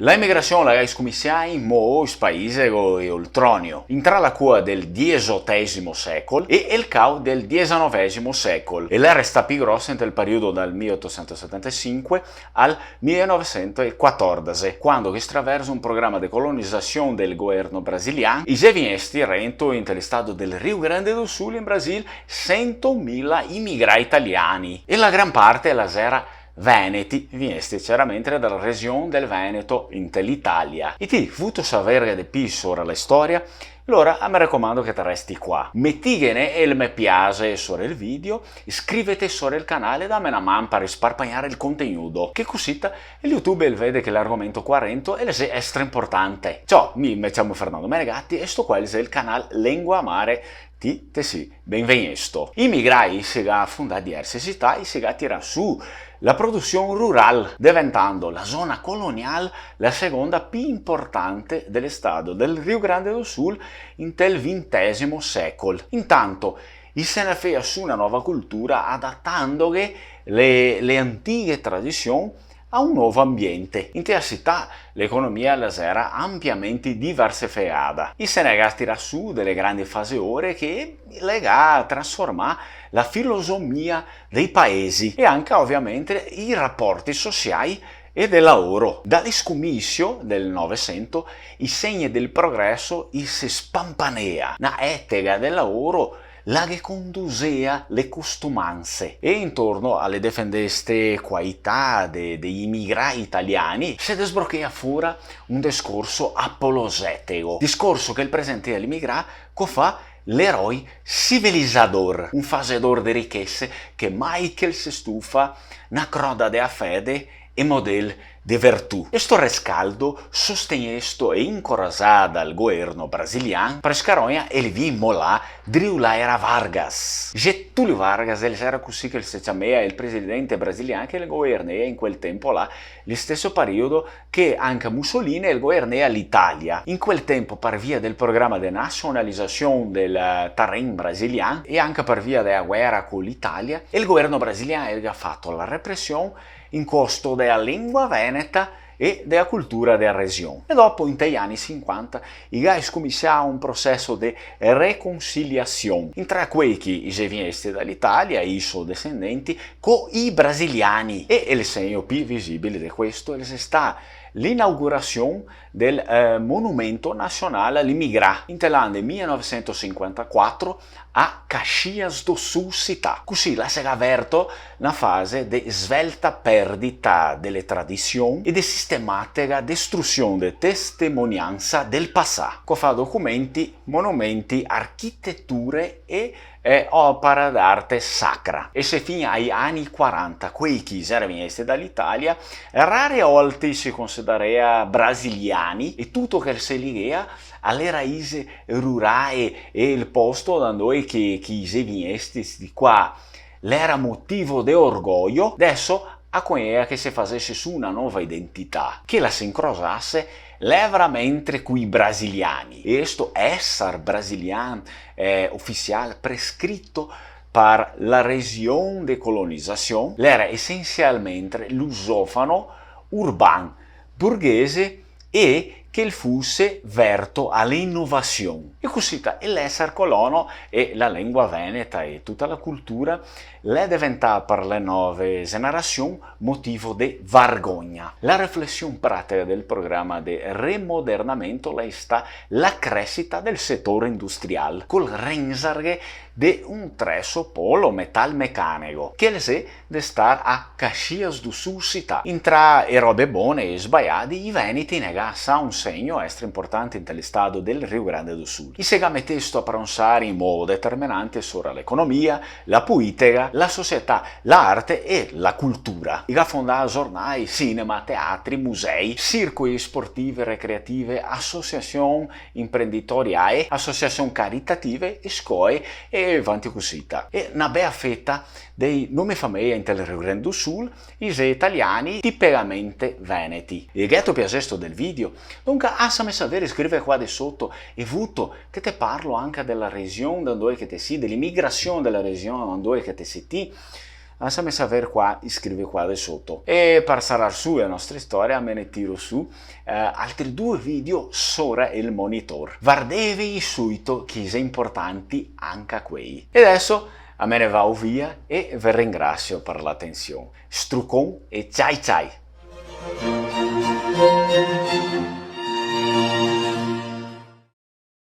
La immigrazione la cominciò in molti paesi e oltronio, intra la cua del XVIII secolo e il cau del XIX secolo, e la resta più grossa nel periodo dal 1875 al 1914, quando che attraverso un programma di colonizzazione del governo brasiliano, i viesti rento in lo stato del Rio Grande do Sul in Brasile 100.000 immigrati italiani, e la gran parte la era Veneti, viesti chiaramente dalla regione del Veneto in l'Italia. E ti, vuto sapere di più sulla storia, allora mi raccomando che ti resti qua. Mettighene il mi piace sopra il video, iscrivete sopra il canale, dammi una mano per risparmiare il contenuto, che così YouTube vede che l'argomento 40 è extra importante. Ciao, mi chiamo Fernando Menegatti e sto qua è il canale Lengua Mare sì, benvenuto. I migrai si ha fondato diverse città e si ha tirato su la produzione rurale, diventando la zona coloniale la seconda più importante dello stato del Rio Grande do Sul in tel XX secolo. Intanto, se ne fa su una nuova cultura adattando le antiche tradizioni a un nuovo ambiente. In questa città l'economia era ampiamente diversificata e se ne tira su delle grandi fasi ore che lega trasformare la filosofia dei paesi e anche ovviamente i rapporti sociali e del lavoro. Dall'iscomissio del Novecento i segni del progresso si spampanea, una etica del lavoro la che conduceva le costumanze, e intorno alle difendeste qualità degli immigrati italiani si sbrocchia fuori un discorso apologetico, discorso che il presente dell'immigrato fa l'eroe civilizzador, un fasedor di ricchezze che mai che si stufa, una croda della fede e modello di virtù. E sto rescaldo sostenesto e incoraggiato dal governo brasiliano per scaronia e li vi molà Driulaira Vargas. Getúlio Vargas era così che si chiamava il presidente brasiliano che governava in quel tempo là, lo stesso periodo che anche Mussolini governava l'Italia. In quel tempo, per via del programma di nazionalizzazione del terreno brasiliano e anche per via della guerra con l'Italia, il governo brasiliano ha fatto la repressione in costo della lingua veneta e della cultura della regione. E dopo, in gli anni 50, i guys cominciarono un processo di reconciliazione tra quei che venivano dall'Italia e i suoi discendenti con i brasiliani. E il segno più visibile di questo è l'inaugurazione del monumento nazionale all'immigrato in l'anno 1954 a Caxias do Sul città. Così la si è aperto una fase di svelta perdita delle tradizioni e di sistematica distruzione di testimonianza del passato, che fa documenti, monumenti, architetture e opera d'arte sacra. E se fino agli anni 40 quei che venivano dall'Italia rare volte si considerava brasiliani e tutto che si legava alle radici rurali e il posto da noi che venivano di qua l'era motivo di orgoglio. Adesso a quella che si facesse su una nuova identità che la si incrosasse veramente qui brasiliani, e questo essere brasiliano ufficiale prescritto per la regione di colonizzazione era essenzialmente lusofano urbano borghese e che il fosse verto all'innovazione. E così l'essere colono e la lingua veneta e tutta la cultura è diventata per le nuove generazioni motivo di vergogna. La riflessione pratica del programma di remodernamento è stata la crescita del settore industriale, col rendere di un tresso polo metalmeccanico che le si di stare a Caxias do Sul città. Intra e robe buone e sbagliate, i veneti negassa un segno extra importante nello stato del Rio Grande do Sul. I segame testo a pensare in modo determinante sull'economia, la politica, la società, l'arte e la cultura. I fonda giornali, cinema, teatri, musei, circoli sportivi e recreative, associazioni imprenditoriali, associazioni caritative, scuole e avanti così. E una bella fetta dei nomi famiglia in tel Rio Grande do Sul, i italiani tipicamente veneti. E ghetto piacesto del video, dunque assame sapere scrivere qua di sotto e vuto che te parlo anche della regione da dove che te si, dell'immigrazione della regione da dove che te si ti, lasciami sapere qua, scrivi qua da sotto. E per sarar su la nostra storia me ne tiro su altri 2 video sopra il monitor. Guardevi subito che sono importanti anche quei. E adesso a me ne vado via e vi ringrazio per l'attenzione. Strucon e ciao ciao!